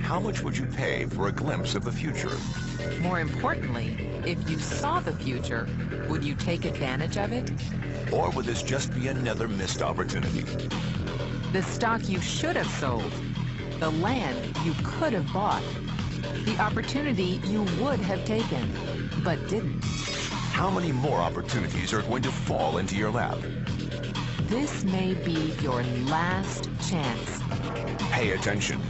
how much would you pay for a glimpse of the future? More importantly, if you saw the future, would you take advantage of it? Or would this just be another missed opportunity? The stock you should have sold, the land you could have bought, the opportunity you would have taken, but didn't. How many more opportunities are going to fall into your lap? This may be your last chance. Pay attention.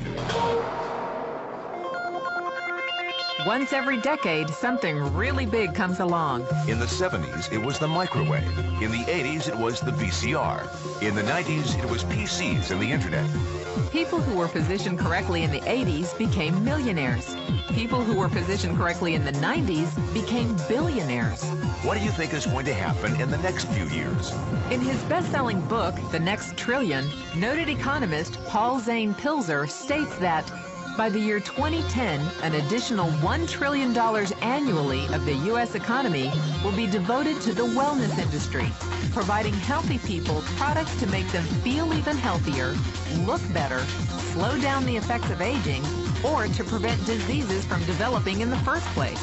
Once every decade, something really big comes along. In the 70s, it was the microwave. In the 80s, it was the VCR. In the 90s, it was PCs and the internet. People who were positioned correctly in the 80s became millionaires. People who were positioned correctly in the 90s became billionaires. What do you think is going to happen in the next few years? In his best-selling book, The Next Trillion, noted economist Paul Zane Pilzer states that by the year 2010, an additional $1 trillion annually of the U.S. economy will be devoted to the wellness industry, providing healthy people products to make them feel even healthier, look better, slow down the effects of aging, or to prevent diseases from developing in the first place.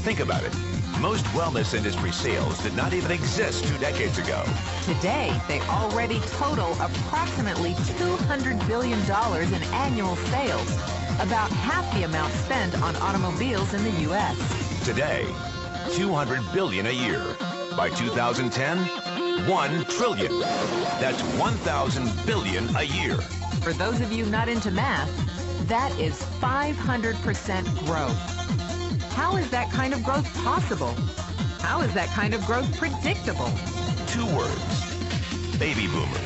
Think about it. Most wellness industry sales did not even exist 2 decades ago. Today, they already total approximately $200 billion in annual sales, about half the amount spent on automobiles in the U.S. Today, $200 billion a year. By 2010, $1 trillion. That's 1,000 billion a year. For those of you not into math, that is 500% growth. How is that kind of growth possible? How is that kind of growth predictable? 2 words. Baby boomers.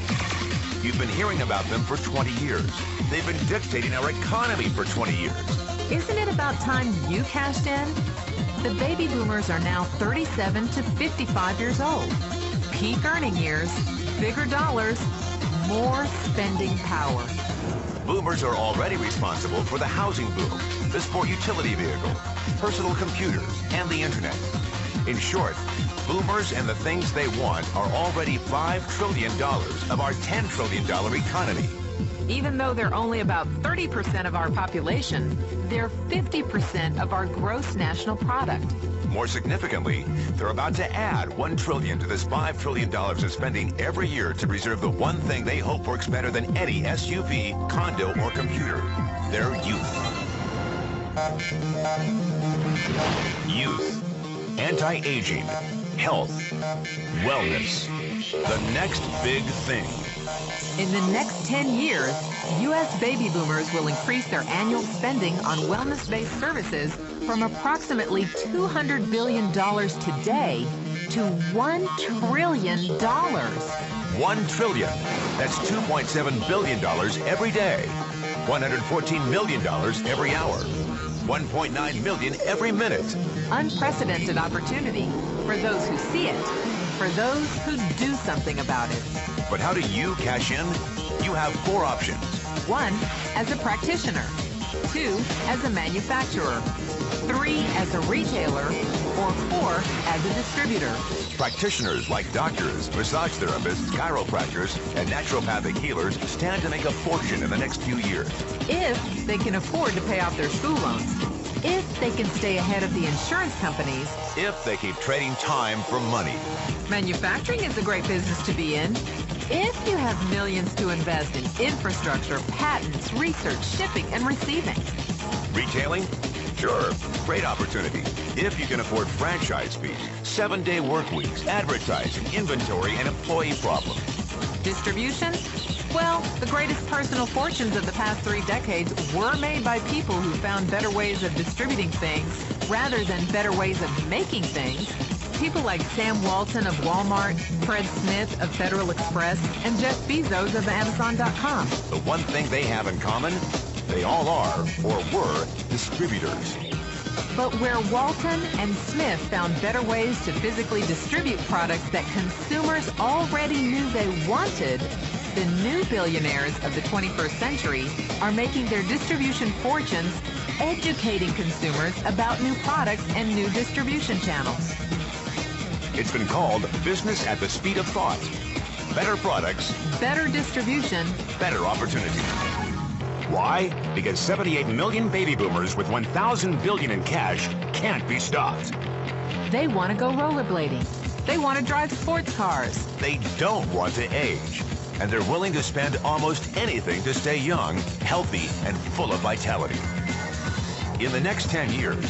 You've been hearing about them for 20 years. They've been dictating our economy for 20 years. Isn't it about time you cashed in? The baby boomers are now 37 to 55 years old. Peak earning years, bigger dollars, more spending power. Boomers are already responsible for the housing boom, the sport utility vehicle, personal computers, and the internet. In short, boomers and the things they want are already $5 trillion of our $10 trillion economy. Even though they're only about 30% of our population, they're 50% of our gross national product. More significantly, they're about to add $1 trillion to this $5 trillion of spending every year to preserve the one thing they hope works better than any SUV, condo, or computer: their youth. Youth, anti-aging, health, wellness. The next big thing. In the next 10 years, U.S. baby boomers will increase their annual spending on wellness-based services from approximately $200 billion today to $1 trillion. $1 trillion. That's $2.7 billion every day. $114 million every hour. $1.9 million every minute. Unprecedented opportunity for those who see it, for those who do something about it. But how do you cash in? You have 4 options. 1, as a practitioner. 2, as a manufacturer. 3, as a retailer. Or 4, as a distributor. Practitioners like doctors, massage therapists, chiropractors, and naturopathic healers stand to make a fortune in the next few years. If they can afford to pay off their school loans. If they can stay ahead of the insurance companies. If they keep trading time for money. Manufacturing is a great business to be in. If you have millions to invest in infrastructure, patents, research, shipping, and receiving. Retailing? Sure, great opportunity. If you can afford franchise fees, 7-day work weeks, advertising, inventory, and employee problems. Distribution? Well, the greatest personal fortunes of the past 3 decades were made by people who found better ways of distributing things rather than better ways of making things. People like Sam Walton of Walmart, Fred Smith of Federal Express, and Jeff Bezos of Amazon.com. The one thing they have in common, they all are, or were, distributors. But where Walton and Smith found better ways to physically distribute products that consumers already knew they wanted, the new billionaires of the 21st century are making their distribution fortunes educating consumers about new products and new distribution channels. It's been called business at the speed of thought. Better products, better distribution, better opportunity. Why? Because 78 million baby boomers with 1,000 billion in cash can't be stopped. They want to go rollerblading. They want to drive sports cars. They don't want to age. And they're willing to spend almost anything to stay young, healthy, and full of vitality. In the next 10 years,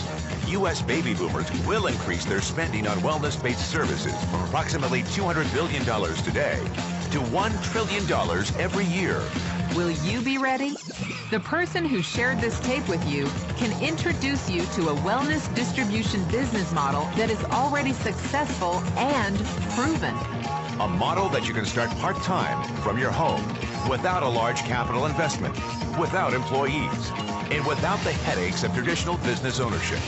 U.S. baby boomers will increase their spending on wellness-based services from approximately $200 billion today to $1 trillion every year. Will you be ready? The person who shared this tape with you can introduce you to a wellness distribution business model that is already successful and proven. A model that you can start part-time from your home without a large capital investment, without employees, and without the headaches of traditional business ownership.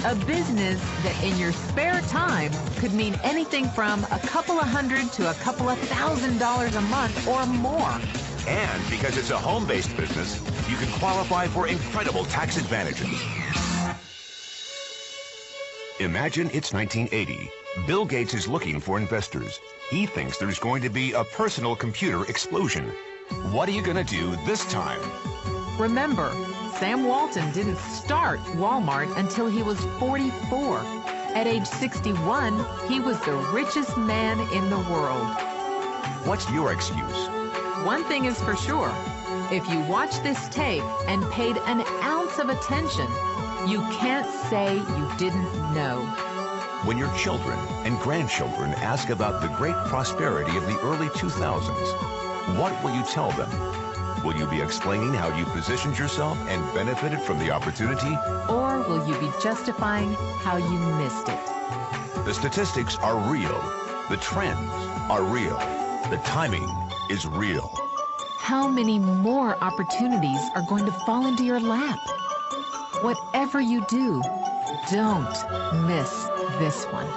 A business that in your spare time could mean anything from a couple of $100 to a couple of $1,000 a month or more. And because it's a home-based business, you can qualify for incredible tax advantages. Imagine it's 1980. Bill Gates is looking for investors. He thinks there's going to be a personal computer explosion. What are you going to do this time? Remember, Sam Walton didn't start Walmart until he was 44. At age 61, he was the richest man in the world. What's your excuse? One thing is for sure, if you watch this tape and paid an ounce of attention, you can't say you didn't know. When your children and grandchildren ask about the great prosperity of the early 2000s, what will you tell them? Will you be explaining how you positioned yourself and benefited from the opportunity? Or will you be justifying how you missed it? The statistics are real. The trends are real. The timing is real. How many more opportunities are going to fall into your lap? Whatever you do, don't miss this one.